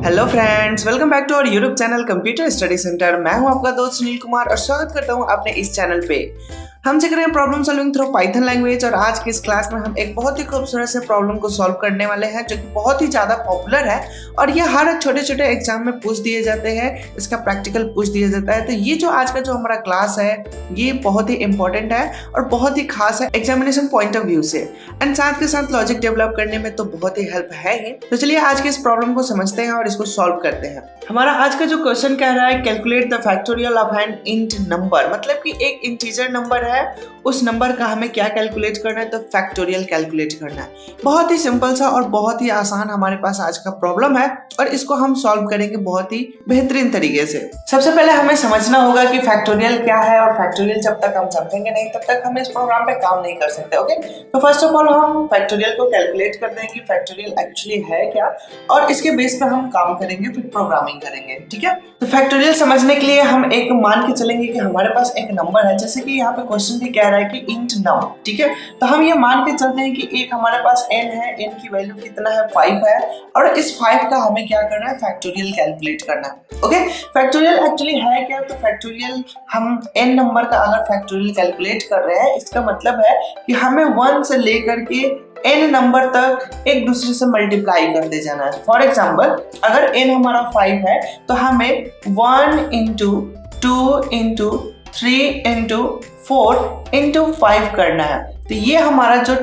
Hello friends, welcome back to our YouTube channel computer study centre. मैं हूं आपका दोस्त सुनील कुमार और स्वागत करता हूं अपने इस चैनल पे। हम सीख रहे हैं problem solving through Python language और आज की इस क्लास में हम एक बहुत ही खूबसूरत से प्रॉब्लम को सॉल्व करने वाले हैं जो कि बहुत ही ज़्यादा पॉपुलर है और ये हर छोटे छोटे एग्जाम में पूछ दिए जाते हैं, इसका प्रैक्टिकल पूछ दिया जाता है। तो ये जो आज का जो हमारा क्लास है ये बहुत ही इंपॉर्टेंट है और बहुत ही खास है एग्जामिनेशन पॉइंट ऑफ व्यू से, एंड साथ के साथ लॉजिक डेवलप करने में तो बहुत ही हेल्प है ही। तो चलिए आज के इस प्रॉब्लम को समझते हैं और इसको सॉल्व करते हैं। हमारा आज का जो क्वेश्चन कह रहा है calculate the factorial of an int number, मतलब कि एक इंटीजर नंबर है, उस नंबर का हमें क्या कैलकुलेट करना है, तो फैक्टोरियल कैलकुलेट करना है। बहुत ही सिंपल सा और बहुत ही आसान हमारे पास आज का प्रॉब्लम है और इसको हम सॉल्व करेंगे बहुत ही बेहतरीन तरीके से। सबसे पहले हमें समझना होगा कि फैक्टोरियल क्या है और फैक्टोरियल जब तक हम समझेंगे नहीं तब तक हम इस प्रोग्राम पे काम नहीं कर सकते। ओके, तो फर्स्ट ऑफ ऑल हम फैक्टोरियल को कैलकुलेट करते हैं कि फैक्टोरियल एक्चुअली है क्या और इसके बेस पे हम काम करेंगे, फिर प्रोग्रामिंग करेंगे। ठीक है, तो फैक्टोरियल समझने के लिए हम एक मान के चलेंगे कि हमारे पास एक नंबर है, जैसे कि यहाँ पे क्वेश्चन भी कह रहा है कि इंट नम। ठीक है, तो हम ये मान के चलते हैं कि एक हमारे पास n है, n की वैल्यू कितना है 5 है और इस 5 का हमें क्या करना है, फैक्टोरियल कैलकुलेट करना है। ओके, फैक्टोरियल एक्चुअली है क्या, तो फैक्टोरियल हम n नंबर का अगर फैक्टोरियल कैलकुलेट कर रहे हैं इसका मतलब है कि हमें 1 से लेकर के n नंबर तक एक दूसरे से मल्टीप्लाई करते जाना है। फॉर एग्जाम्पल अगर n हमारा 5 है तो हमें 1 इंटू 2 इंटू 3 इंटू 4 इंटू 5 करना है। तो ये हमारा जो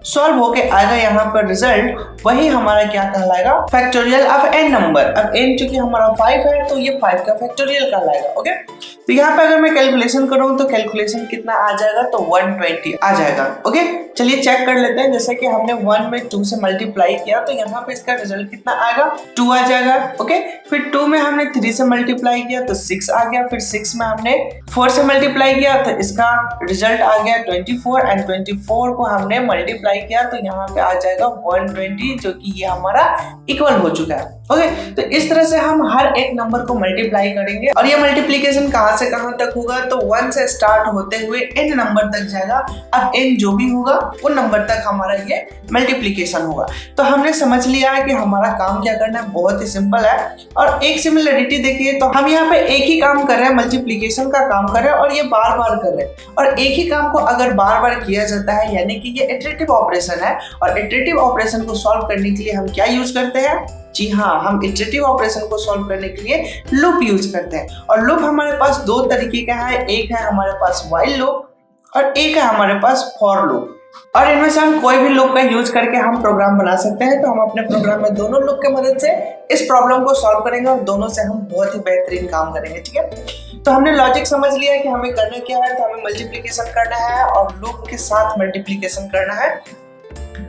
सॉल्व होके आएगा यहाँ पर रिजल्ट, वही हमारा क्या कहलाएगा, फैक्टोरियल ऑफ n नंबर। अब n चूंकि हमारा 5 है तो ये 5 का फैक्टोरियल कहलाएगा। ओके, तो यहाँ पे अगर मैं कैलकुलेशन करूँ तो कैलकुलेशन कितना आ जाएगा, तो 120 आ जाएगा। ओके, चलिए चेक कर लेते हैं। जैसे कि हमने 1 में 2 से मल्टीप्लाई किया तो यहाँ पे इसका रिजल्ट कितना आएगा, 2 आ जाएगा। ओके, फिर 2 में हमने 3 से मल्टीप्लाई किया तो 6 आ गया, फिर 6 में हमने 4 से मल्टीप्लाई किया तो इसका रिजल्ट आ गया 24 एंड 24 को हमने मल्टीप्लाई किया तो यहाँ पे आ जाएगा 120, जो कि ये हमारा इक्वल हो चुका है। ओके, तो इस तरह से हम हर एक नंबर को मल्टीप्लाई करेंगे और ये मल्टीप्लिकेशन कहाँ से कहाँ तक होगा, तो 1 से स्टार्ट होते हुए n नंबर तक जाएगा। अब n जो भी होगा उन नंबर तक हमारा ये मल्टीप्लिकेशन होगा। तो हमने समझ लिया है कि हमारा काम क्या करना है, बहुत ही सिंपल है। और एक सिमिलरिटी देखिए, तो हम यहाँ पे एक ही काम कर रहे हैं, मल्टीप्लिकेशन का काम कर रहे हैं और ये बार बार कर रहे हैं। और एक ही काम को अगर बार बार किया जाता है यानी कि ये इटरेटिव ऑपरेशन है और इटरेटिव ऑपरेशन को सॉल्व करने के लिए हम क्या यूज करते हैं, जी हाँ, हम इटरेटिव ऑपरेशन को सॉल्व करने के लिए लूप यूज करते हैं। और लूप हमारे पास दो तरीके का है, एक है हमारे पास वाइल लूप और एक है हमारे पास फॉर लूप। और इनमें से हम कोई भी लूप का यूज करके हम प्रोग्राम बना सकते हैं। तो हम अपने प्रोग्राम में दोनों लूप की मदद से इस प्रॉब्लम को सॉल्व करेंगे और दोनों से हम बहुत ही बेहतरीन काम करेंगे। ठीक है, तो हमने लॉजिक समझ लिया कि हमें करना क्या है, तो हमें मल्टीप्लिकेशन करना है और लूप के साथ मल्टीप्लिकेशन करना है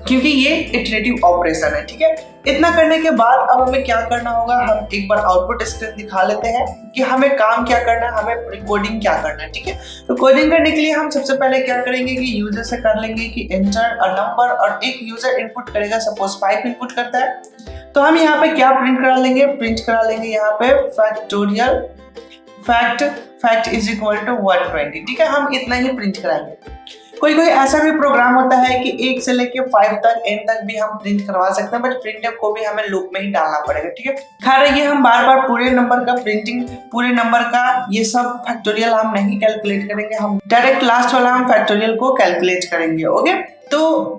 क्योंकि ये इटरेटिव ऑपरेशन है। ठीक है, इतना करने के बाद अब हमें क्या करना होगा, हम एक बार आउटपुट स्क्रीन दिखा लेते हैं कि हमें काम क्या करना है, हमें कोडिंग क्या करना है। ठीक है, तो कोडिंग करने के लिए हम सबसे पहले क्या करेंगे कि यूजर से कर लेंगे कि एंटर अ नंबर और एक यूजर इनपुट करेगा, सपोज 5 इनपुट करता है तो हम यहाँ पे क्या प्रिंट करा लेंगे यहाँ पे factorial fact is equal to 120। ठीक है, हम इतना ही प्रिंट कराएंगे। कोई ऐसा भी प्रोग्राम होता है कि 1 से लेके 5 तक n तक भी हम प्रिंट करवा सकते हैं, बट प्रिंटफ को भी हमें लूप में ही डालना पड़ेगा। ठीक है, खैर ये हम बार बार पूरे नंबर का प्रिंटिंग, पूरे नंबर का ये सब फैक्टोरियल हम नहीं कैलकुलेट करेंगे, हम डायरेक्ट लास्ट वाला हम फैक्टोरियल को कैलकुलेट करेंगे। ओके, तो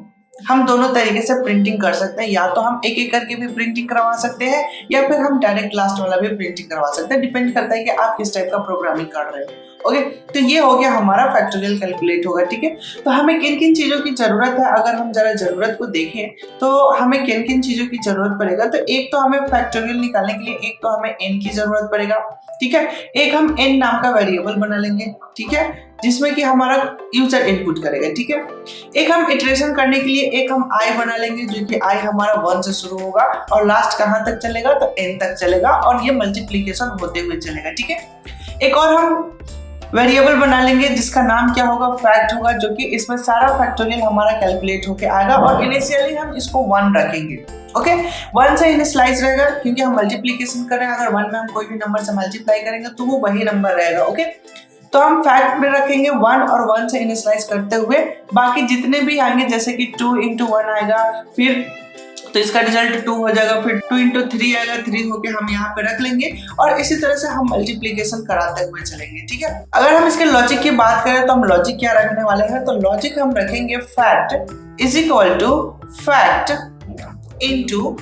हम दोनों तरीके से प्रिंटिंग कर सकते हैं, या तो हम एक एक करके भी प्रिंटिंग करवा सकते हैं या फिर हम डायरेक्ट लास्ट वाला भी प्रिंटिंग करवा सकते हैं, डिपेंड करता है कि आप किस टाइप का प्रोग्रामिंग कर रहे हैं। ओके, तो ये हो गया हमारा फैक्टोरियल कैलकुलेट होगा। ठीक है, तो हमें किन किन चीजों की जरूरत है, अगर हम जरा जरूरत को देखें तो हमें किन किन चीजों की जरूरत पड़ेगा, तो एक तो हमें फैक्टोरियल निकालने के लिए एक तो हमें n की जरूरत पड़ेगा। ठीक है, एक हम n नाम का वेरिएबल बना लेंगे, ठीक है, जिसमें कि हमारा यूजर इनपुट करेगा। ठीक है, एक हम इटरेशन करने के लिए एक हम i बना लेंगे, जो कि i हमारा 1 से शुरू होगा और लास्ट कहाँ तक चलेगा, तो n तक चलेगा और ये मल्टीप्लिकेशन होते हुए चलेगा। ठीक है, एक और हम वेरिएबल बना लेंगे जिसका नाम क्या होगा, फैक्ट होगा, जो कि इसमें सारा फैक्टोरियल हमारा कैलकुलेट होके आएगा और इनिशियली हम इसको 1 रखेंगे। ओके, 1 से इनिशियलाइज रहेगा क्योंकि हम मल्टीप्लिकेशन कर रहे हैं, अगर 1 में हम कोई भी नंबर से मल्टीप्लाई करेंगे तो वो वही नंबर रहेगा। ओके, तो हम फैक्ट में रखेंगे 1 और 1 से इनिशियलाइज करते हुए बाकी जितने भी आएंगे, जैसे कि 2 into 1 आएगा, फिर तो इसका रिजल्ट 2 हो जाएगा, फिर 2 इंटू 3 आएगा, 3 होके हम यहाँ पे रख लेंगे और इसी तरह से हम मल्टीप्लीकेशन कराते हुए चलेंगे। ठीक है, अगर हम इसके लॉजिक की बात करें तो हम लॉजिक क्या रखने वाले हैं, तो लॉजिक हम रखेंगे fact is equal to fact into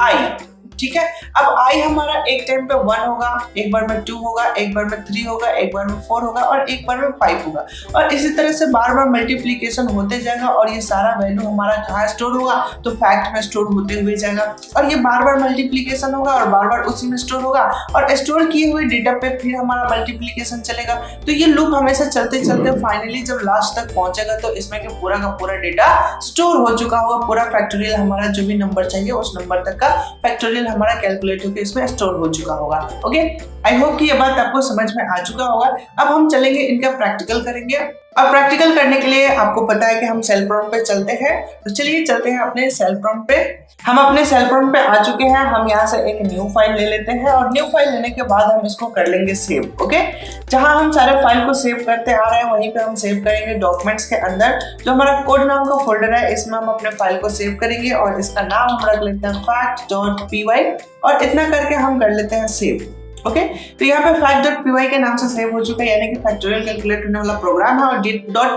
i. ठीक है, अब आई हमारा एक टाइम पे 1 होगा, एक बार में 2 होगा, एक बार में 3 होगा, एक बार में 4 होगा और एक बार में 5 होगा और इसी तरह से बार बार मल्टीप्लीकेशन होते जाएगा और ये सारा वैल्यू हमारा कहाँ स्टोर होगा, तो फैक्ट में स्टोर होते हुए जाएगा और ये बार बार मल्टीप्लीकेशन होगा और बार बार उसी में स्टोर होगा और स्टोर किए हुए डेटा पे फिर हमारा मल्टीप्लीकेशन चलेगा। तो ये लूप हमेशा चलते चलते फाइनली जब लास्ट तक पहुंचेगा तो इसमें के पूरा का पूरा डेटा स्टोर हो चुका होगा, पूरा फैक्टोरियल हमारा जो भी नंबर चाहिए उस नंबर तक का फैक्टोरियल हमारा कैलकुलेट होकर इसमें स्टोर हो चुका होगा। ओके, आई होप कि ये बात आपको समझ में आ चुका होगा। अब हम चलेंगे इनका प्रैक्टिकल करेंगे। अब प्रैक्टिकल करने के लिए आपको पता है कि हम सेल प्रॉम्प्ट पे चलते हैं, तो चलिए चलते हैं अपने सेल प्रॉम्प्ट पे। हम अपने सेल प्रॉम्प्ट पे आ चुके हैं। हम यहाँ से एक न्यू फाइल ले लेते हैं और न्यू फाइल लेने के बाद हम इसको कर लेंगे सेव। ओके, जहाँ हम सारे फाइल को सेव करते आ रहे हैं वहीं पे हम सेव करेंगे डॉक्यूमेंट्स के अंदर। जो हमारा कोड नाम का फोल्डर है इसमें हम अपने फाइल को सेव करेंगे और इसका नाम हम रख लेते हैं fact.py और इतना करके हम कर लेते हैं सेव। ओके, तो यहाँ पे fact.py के नाम से सेव हो चुका है, यानी कि फैक्टोरियल कैलकुलेट होने वाला प्रोग्राम है और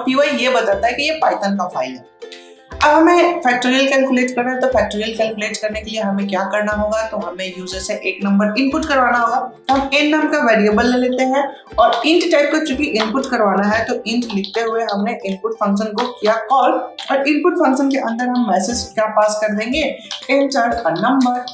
.py ये बताता है कि ये पाइथन का फाइल है। अब हमें फैक्टोरियल कैलकुलेट करना है, तो फैक्टोरियल कैलकुलेट करने के लिए हमें क्या करना होगा, तो हमें यूजर से एक नंबर इनपुट करवाना होगा। तो हम int नाम का वेरिएबल ले लेते हैं और int टाइप का चूंकि इनपुट करवाना है तो int लिखते हुए हमने इनपुट फंक्शन को किया कॉल और इनपुट फंक्शन के अंदर हम मैसेज क्या पास कर देंगे, एंटर अ नंबर।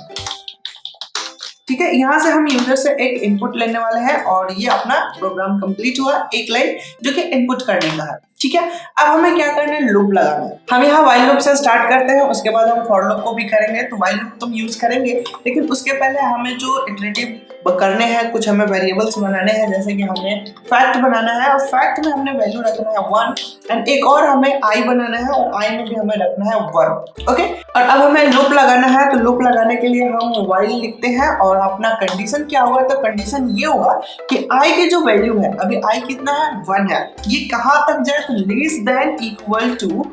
ठीक है, यहाँ से हम यूजर से एक इनपुट लेने वाले हैं और ये अपना प्रोग्राम कंप्लीट हुआ, एक लाइन जो कि इनपुट करने का है। ठीक है, अब हमें क्या करना है, लूप लगाना है। हम यहाँ वाइल लूप से स्टार्ट करते हैं, उसके बाद हम फॉर लूप को भी करेंगे। तो वाइल लूप तुम यूज करेंगे, लेकिन उसके पहले हमें जो इटरेटिव करने हैं, कुछ हमें वेरिएबल्स बनाने हैं, जैसे कि हमें फैक्ट बनाना है और फैक्ट में हमने वैल्यू रखना है 1 एंड एक और हमें आई बनाना है और आई में भी हमें रखना है 1। ओके, और अब हमें लूप लगाना है। तो लूप लगाने के लिए हम वाइल लिखते हैं और अपना कंडीशन क्या होगा, तो कंडीशन ये होगा कि आई की जो वैल्यू है, अभी आई कितना है, 1 है, ये कहाँ तक जाए, तो less than equal to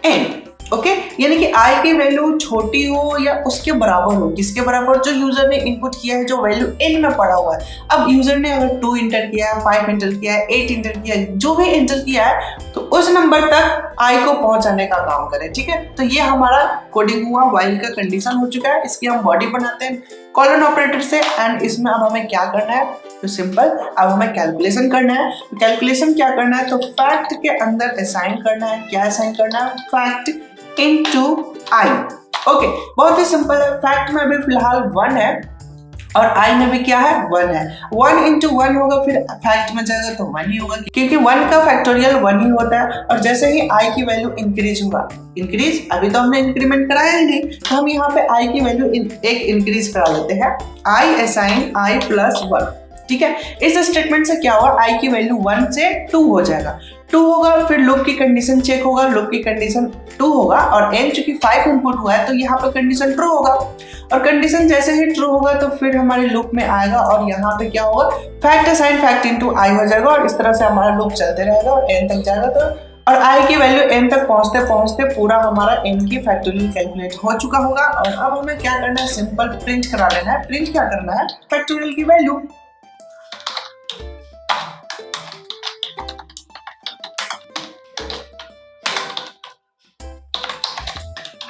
n। Okay, यानी कि आई की वैल्यू छोटी हो या उसके बराबर हो, किसके बराबर, जो यूजर ने इनपुट किया है, जो वैल्यू n में पड़ा हुआ है। अब यूजर ने अगर 2 इंटर किया है, 5 इंटर किया है, 8 इंटर किया है, जो भी इंटर किया है, तो उस नंबर तक आई को पहुंचाने का काम करें। ठीक है, तो ये हमारा कोडिंग हुआ, वाइल का कंडीशन हो चुका है। इसकी हम बॉडी बनाते हैं कॉलन ऑपरेटर से एंड इसमें अब हमें क्या करना है, तो सिंपल, अब हमें कैलकुलेशन करना है। कैलकुलेशन क्या करना है, तो फैक्ट के अंदर असाइन करना है। क्या असाइन करना है, फैक्ट इनटू आई। ओके, बहुत ही सिंपल है। फैक्ट में अभी फिलहाल 1 है और आई में भी क्या है, 1 है। 1 इंटू 1 होगा, फिर फैक्ट में जाएगा तो 1 ही होगा, क्योंकि 1 का फैक्टोरियल 1 ही होता है। और जैसे ही आई की वैल्यू इंक्रीज होगा, इंक्रीज अभी तो हमने इंक्रीमेंट कराया ही नहीं, तो हम यहाँ पे आई की वैल्यू एक इंक्रीज करा लेते हैं, आई असाइन आई प्लस 1। ठीक है, इस स्टेटमेंट से क्या होगा, आई की वैल्यू 1 से 2 हो जाएगा, 2 होगा, फिर लूप की कंडीशन चेक होगा, लूप की कंडीशन 2 होगा और n चूंकि 5 इनपुट हुआ है तो यहाँ पे कंडीशन ट्रू होगा और कंडीशन जैसे ही ट्रू होगा तो फिर हमारे लूप में आएगा और यहाँ पे क्या होगा, fact assign fact into I हो जाएगा और इस तरह से हमारा लूप चलते रहेगा और n तक जाएगा। तो और i की वैल्यू n तक पहुंचते पहुंचते पूरा हमारा n की फैक्टोरियल कैलकुलेट हो चुका होगा। और अब हमें क्या करना है, सिंपल प्रिंट करा लेना है। प्रिंट क्या करना है, फैक्टोरियल की वैल्यू।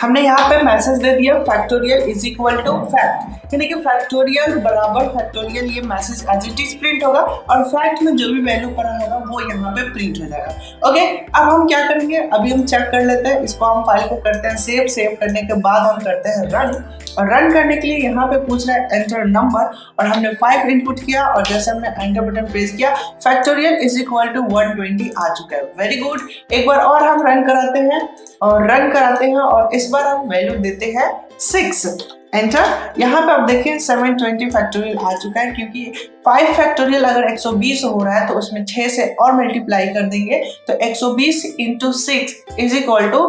हमने यहाँ पे मैसेज दे दिया factorial is equal to fact, यानी कि फैक्टोरियल बराबर फैक्टोरियल, ये message as it is print होगा और फैक्ट में जो भी वैल्यू पड़ा होगा वो यहाँ पे प्रिंट हो जाएगा। ओके, अब हम क्या करेंगे, अभी हम चेक कर लेते हैं इसको। हम फाइल को करते हैं सेव, सेव करने के बाद हम करते हैं रन और रन करने के लिए यहाँ पे पूछ रहा है एंटर नंबर और हमने 5 इनपुट किया और जैसे हमने एंटर बटन प्रेस किया फैक्टोरियल इज इक्वल टू 120 आ चुका है। वेरी गुड, एक बार और हम रन कराते हैं और इस बार हम वैल्यू देते हैं 6, एंटर। यहाँ पे आप देखिए 720 फैक्टोरियल आ चुका है, क्योंकि 5 फैक्टोरियल अगर 120 हो रहा है तो उसमें 6 से और मल्टीप्लाई कर देंगे तो 120 इंटू 6 इज इक्वल टू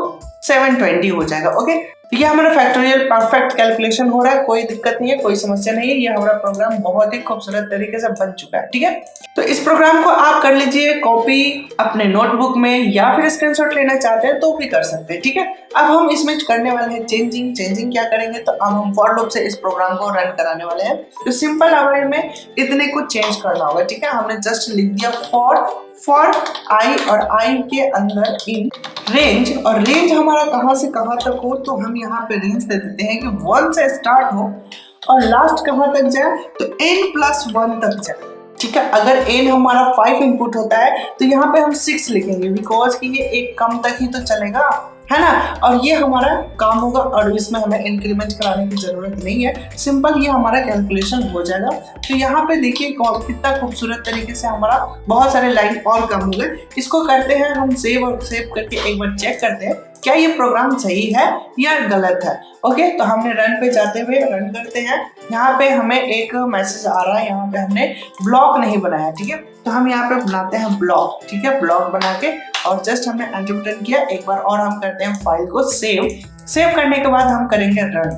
720 हो जाएगा। ओके, तो ये हमारा फैक्टोरियल परफेक्ट कैलकुलेशन हो रहा है, कोई दिक्कत नहीं है, कोई समस्या नहीं है। ये हमारा प्रोग्राम बहुत ही खूबसूरत तरीके से बन चुका है। ठीक है, तो इस प्रोग्राम को आप कर लीजिए कॉपी अपने नोटबुक में, या फिर स्क्रीनशॉट लेना चाहते हैं तो भी कर सकते हैं। ठीक है, अब हम इसमें करने वाले हैं चेंजिंग क्या करेंगे, तो अब हम फॉर लूप से इस प्रोग्राम को रन कराने वाले हैं। तो सिंपल हमें में इतने को चेंज करना होगा। ठीक है, हमने जस्ट लिख दिया फॉर आई, और आई के अंदर इन रेंज, और रेंज हमारा कहां से कहां तक हो, तो हम यहाँ पे रेंज दे देते हैं कि 1 से स्टार्ट हो और लास्ट कहां तक जाए, तो n+1 तक जाए। ठीक है, अगर n हमारा 5 इनपुट होता है तो यहाँ पे हम 6 लिखेंगे, बिकॉज कि ये एक कम तक ही तो चलेगा, है ना, और ये हमारा काम होगा, और इसमें हमें इंक्रीमेंट कराने की जरूरत नहीं है। सिंपल ये हमारा कैलकुलेशन हो जाएगा। तो यहाँ पे देखिए कितना खूबसूरत तरीके से हमारा बहुत सारे लाइन और कम हो गए। इसको करते हैं हम सेव, और सेव करके एक बार चेक करते हैं क्या ये प्रोग्राम सही है या गलत है। ओके, तो हमने रन पे जाते हुए रन करते हैं। यहाँ पे हमें एक मैसेज आ रहा है, यहाँ पे हमने ब्लॉक नहीं बनाया। ठीक है, तो हम यहाँ पे बनाते हैं ब्लॉक। ठीक है, ब्लॉक बना के और जस्ट हमने एंटर बटन किया एक बार, और हम करते हैं फाइल को सेव करने के बाद हम करेंगे रन।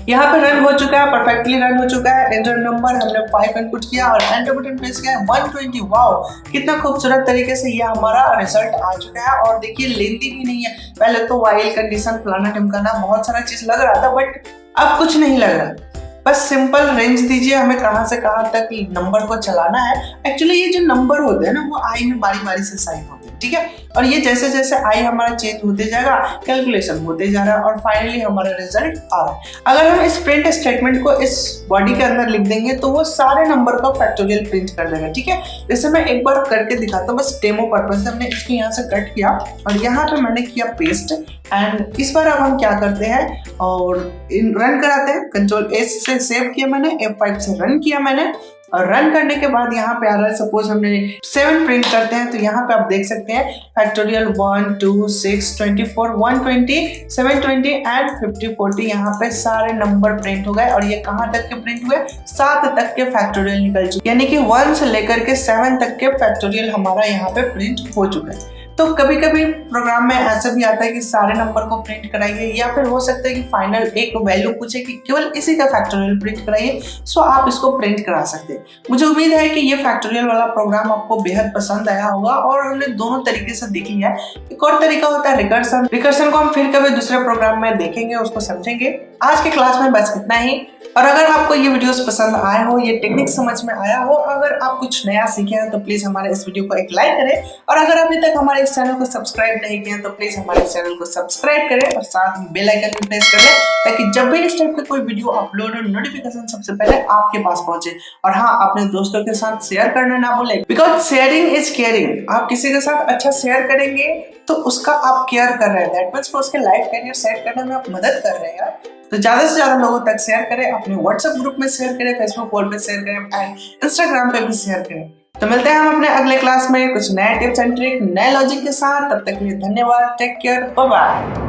यहाँ पे रन हो चुका है, परफेक्टली रन हो चुका है। एंटर नंबर हमने 5 इनपुट किया और एंटर बटन प्रेस किया, 120। वाओ, कितना खूबसूरत तरीके से ये हमारा रिजल्ट आ चुका है। और देखिए लेंथी भी नहीं है। पहले तो वाइल कंडीशन फलाना ढिमकाना बहुत सारा चीज लग रहा था, बट अब कुछ नहीं लग रहा। बस सिंपल रेंज दीजिए, हमें कहां से कहां तक नंबर को चलाना है। एक्चुअली ये जो नंबर होते हैं ना, वो आई में बारी बारी से साइन होते हैं। ठीक है, और ये जैसे जैसे आई हमारा चेंज होते जाएगा, कैलकुलेशन होते जा रहा है, और फाइनली हमारा रिजल्ट आ रहा है। अगर हम इस प्रिंट स्टेटमेंट को इस बॉडी के अंदर लिख देंगे तो वो सारे नंबर का फैक्टोरियल प्रिंट कर देगा। ठीक है, जैसे मैं एक बार करके दिखाता हूँ, बस डेमो पर्पज से। हमने इसको यहाँ से कट किया और यहाँ पे मैंने किया पेस्ट, एंड इस बार अब हम क्या करते हैं और रन कराते हैं। Ctrl+S से सेव किया मैंने, F5 से रन किया मैंने, और रन करने के बाद यहाँ पे आ रहा है, सपोज हमने 7 प्रिंट करते हैं, तो यहाँ पे आप देख सकते हैं फैक्टोरियल 1, 2, 6, 24, 120, 720 एंड 50, 40 यहाँ पे सारे नंबर प्रिंट हो गए। और ये कहाँ तक के प्रिंट हुए, 7 तक के फैक्टोरियल निकल चुके, यानी कि 1 से लेकर के 7 तक के फैक्टोरियल हमारा यहाँ पे प्रिंट हो चुका है। तो कभी कभी प्रोग्राम में ऐसा भी आता है कि सारे नंबर को प्रिंट कराइए, या फिर हो सकता है कि फाइनल एक वैल्यू पूछे कि केवल इसी का फैक्टोरियल प्रिंट कराइए, सो आप इसको प्रिंट करा सकते हैं। मुझे उम्मीद है कि ये फैक्टोरियल वाला प्रोग्राम आपको बेहद पसंद आया होगा, और हमने दोनों तरीके से देख लिया है। एक और तरीका होता है रिकर्सन को हम फिर कभी दूसरे प्रोग्राम में देखेंगे, उसको समझेंगे। आज के क्लास में बस इतना ही। और अगर आपको ये वीडियोस पसंद आए हो, ये टेक्निक समझ में आया हो, अगर आप कुछ नया सीखे हैं, तो प्लीज हमारे इस वीडियो को एक लाइक करें, और अगर अभी तक हमारे इस चैनल को सब्सक्राइब नहीं किया तो प्लीज हमारे इस चैनल को सब्सक्राइब करें, और साथ में बेल आइकन भी प्रेस कर लें, ताकि जब भी इस टाइप का कोई वीडियो अपलोड हो, नोटिफिकेशन सबसे पहले आपके पास पहुंचे। और हाँ, अपने दोस्तों के साथ शेयर करना ना भूलें, बिकॉज शेयरिंग इज केयरिंग। आप किसी के साथ अच्छा शेयर करेंगे तो उसका आप केयर कर रहे हैं, दैट मींस उसके लाइफ कैरियर सेट करने में आप मदद कर रहे हैं यार। तो ज्यादा से ज्यादा लोगों तक शेयर करें, अपने व्हाट्सएप ग्रुप में शेयर करें, फेसबुक वॉल पे शेयर करें, एंड इंस्टाग्राम पे भी शेयर करें। तो मिलते हैं हम अपने अगले क्लास में कुछ नए टिप्स एंड ट्रिक, नए लॉजिक के साथ। तब तक के लिए धन्यवाद, टेक केयर, बाय बाय।